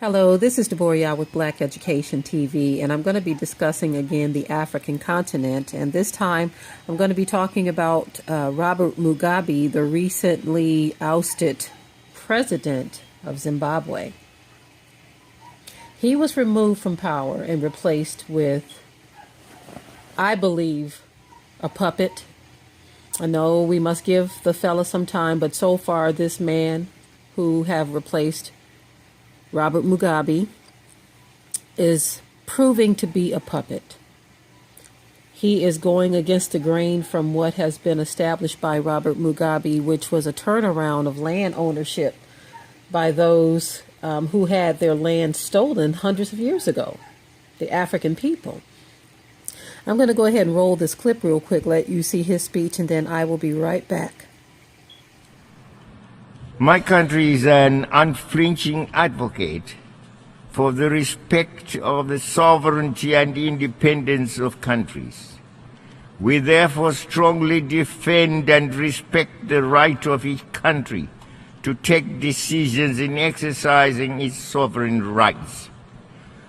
Hello, this is Deborah with Black Education TV, and I'm going to be discussing again the African continent, and this time I'm going to be talking about Robert Mugabe, the recently ousted president of Zimbabwe. He was removed from power and replaced with, I believe, a puppet. I know we must give the fella some time, but so far this man who have replaced Robert Mugabe is proving to be a puppet. He is going against the grain from what has been established by Robert Mugabe, which was a turnaround of land ownership by those who had their land stolen hundreds of years ago, the African people. I'm going to go ahead and roll this clip real quick, let you see his speech, and then I will be right back. My country is an unflinching advocate for the respect of the sovereignty and independence of countries. We therefore strongly defend and respect the right of each country to take decisions in exercising its sovereign rights.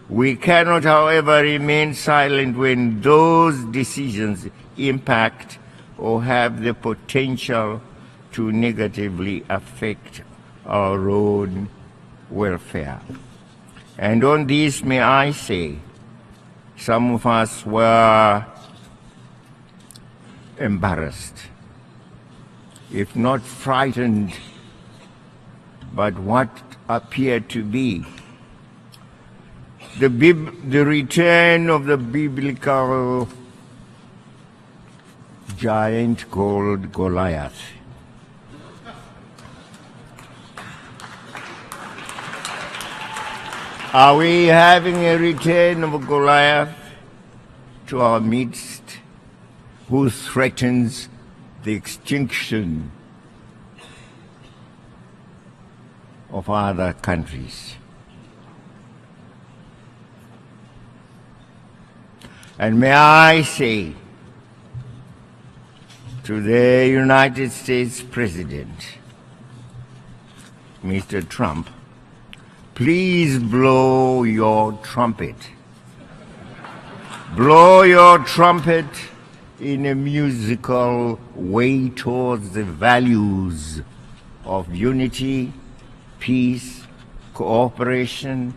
We cannot, however, remain silent when those decisions impact or have the potential to negatively affect our own welfare. And on this, may I say, some of us were embarrassed, if not frightened, but what appeared to be the return of the biblical giant called Goliath. Are we having a return of Goliath to our midst, who threatens the extinction of other countries? And may I say to the United States President, Mr. Trump, please blow your trumpet. Blow your trumpet in a musical way towards the values of unity, peace, cooperation,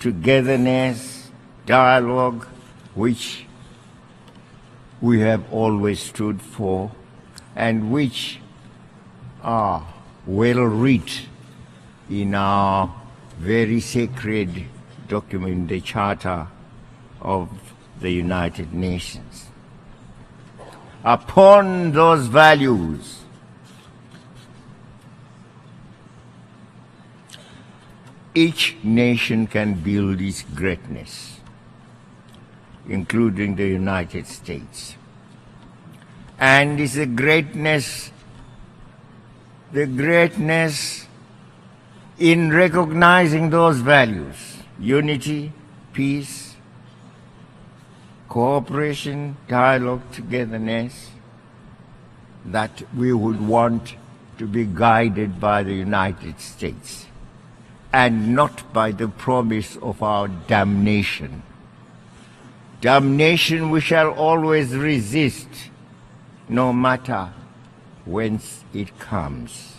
togetherness, dialogue, which we have always stood for and which are well written in our very sacred document, the Charter of the United Nations. Upon those values, each nation can build its greatness, including the United States. And it's the greatness in recognizing those values: unity, peace, cooperation, dialogue, togetherness, that we would want to be guided by the United States and not by the promise of our damnation. Damnation we shall always resist, no matter whence it comes.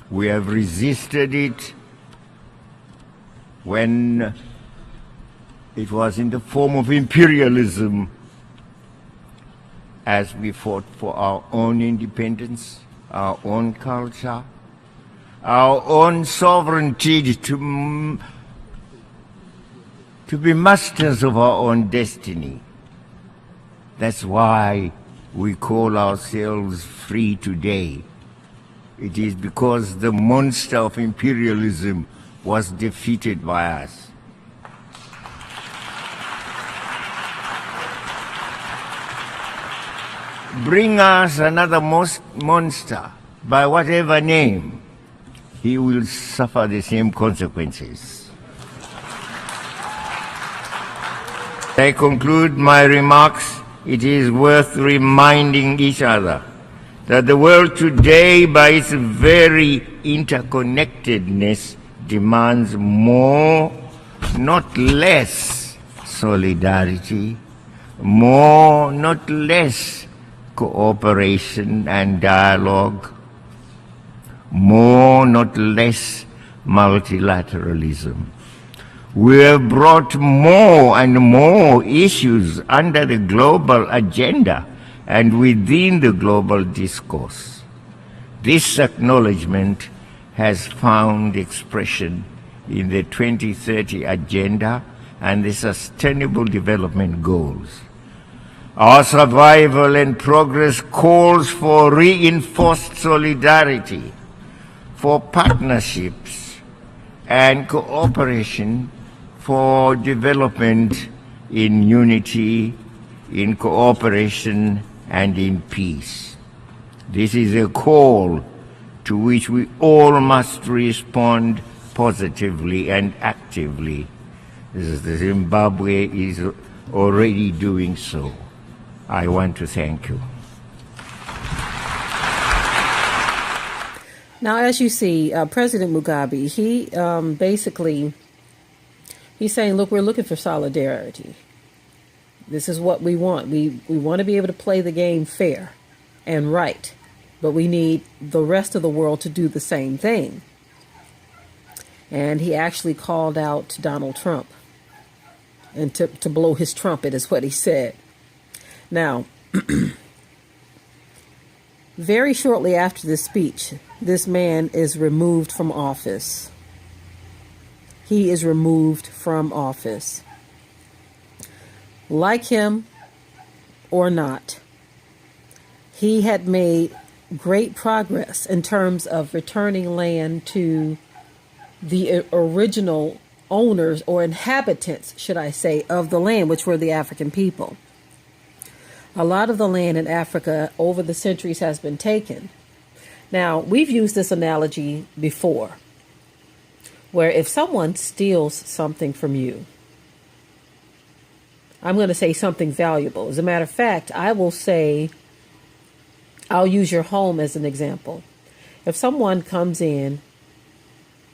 We have resisted it when it was in the form of imperialism, as we fought for our own independence, our own culture, our own sovereignty to be masters of our own destiny. That's why we call ourselves free today. It is because the monster of imperialism was defeated by us. Bring us another monster, by whatever name, he will suffer the same consequences. I conclude my remarks. It is worth reminding each other that the world today, by its very interconnectedness, demands more, not less, solidarity, more, not less, cooperation and dialogue, more, not less, multilateralism. We have brought more and more issues under the global agenda and within the global discourse. This acknowledgement has found expression in the 2030 Agenda and the Sustainable Development Goals. Our survival and progress calls for reinforced solidarity, for partnerships and cooperation, for development in unity, in cooperation and in peace. This is a call to which we all must respond positively and actively. Zimbabwe is already doing so. I want to thank you. Now, as you see, President Mugabe, he basically, he's saying, look, we're looking for solidarity. This is what we want. We want to be able to play the game fair and right, but we need the rest of the world to do the same thing. And he actually called out Donald Trump and to blow his trumpet is what he said. Now, very shortly after this speech, this man is removed from office. He is removed from office. Like him or not, he had made great progress in terms of returning land to the original owners or inhabitants, should I say, of the land, which were the African people. A lot of the land in Africa over the centuries has been taken. Now, we've used this analogy before, where if someone steals something from you, I'm going to say something valuable. As a matter of fact, I will say, I'll use your home as an example. If someone comes in,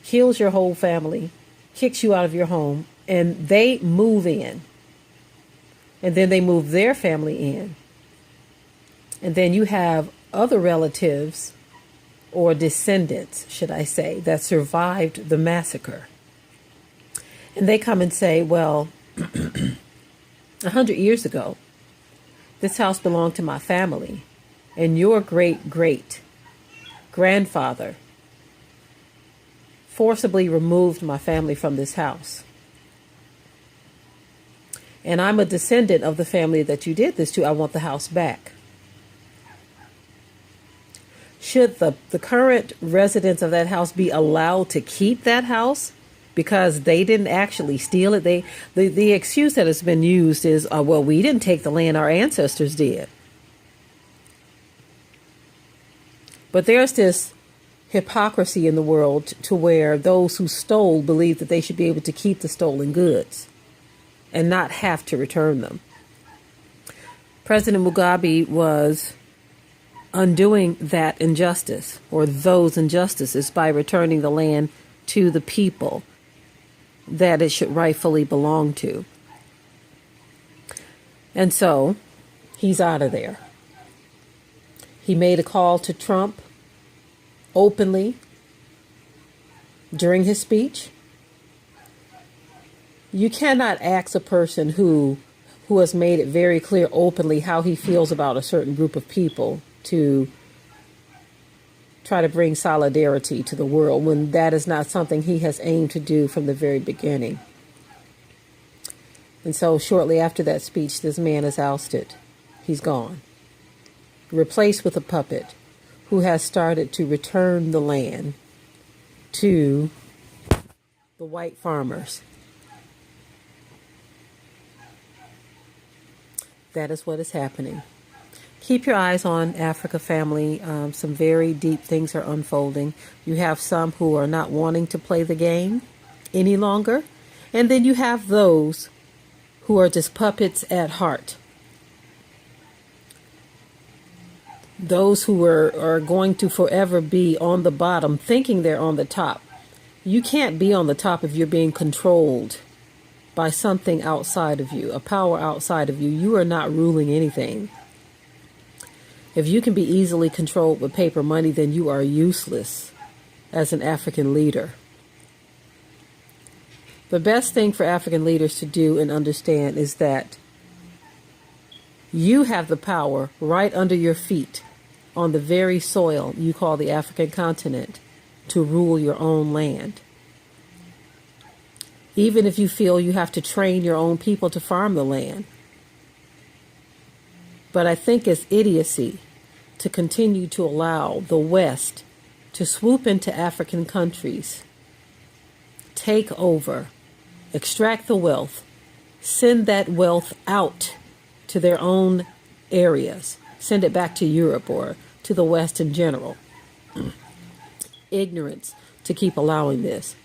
kills your whole family, kicks you out of your home, and they move in, and then they move their family in, and then you have other relatives or descendants, should I say, that survived the massacre. And they come and say, well, 100 years ago, this house belonged to my family, and your great-great-grandfather forcibly removed my family from this house. And I'm a descendant of the family that you did this to. I want the house back. Should the current residents of that house be allowed to keep that house because they didn't actually steal it? The excuse that has been used is, well, we didn't take the land, our ancestors did. But there's this hypocrisy in the world to where those who stole believe that they should be able to keep the stolen goods and not have to return them. President Mugabe was undoing that injustice or those injustices by returning the land to the people that it should rightfully belong to. And so he's out of there. He made a call to Trump openly during his speech. You cannot ask a person who has made it very clear openly how he feels about a certain group of people to try to bring solidarity to the world when that is not something he has aimed to do from the very beginning. And so shortly after that speech, this man is ousted. He's gone. Replaced with a puppet who has started to return the land to the white farmers. That is what is happening. Keep your eyes on Africa, family. Some very deep things are unfolding. You have some who are not wanting to play the game any longer. And then you have those who are just puppets at heart. Those who are going to forever be on the bottom, thinking they're on the top. You can't be on the top if you're being controlled by something outside of you, a power outside of you. You are not ruling anything. If you can be easily controlled with paper money, then you are useless as an African leader. The best thing for African leaders to do and understand is that you have the power right under your feet on the very soil you call the African continent to rule your own land. Even if you feel you have to train your own people to farm the land. But I think it's idiocy to continue to allow the West to swoop into African countries, take over, extract the wealth, send that wealth out to their own areas, send it back to Europe or to the West in general. Ignorance to keep allowing this.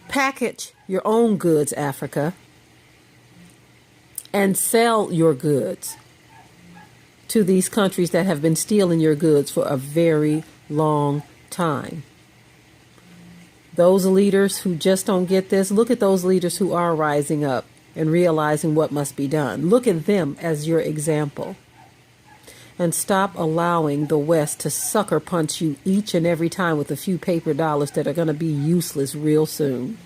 Package your own goods, Africa, and sell your goods to these countries that have been stealing your goods for a very long time. Those leaders who just don't get this, look at those leaders who are rising up and realizing what must be done. Look at them as your example. And stop allowing the West to sucker punch you each and every time with a few paper dollars that are going to be useless real soon.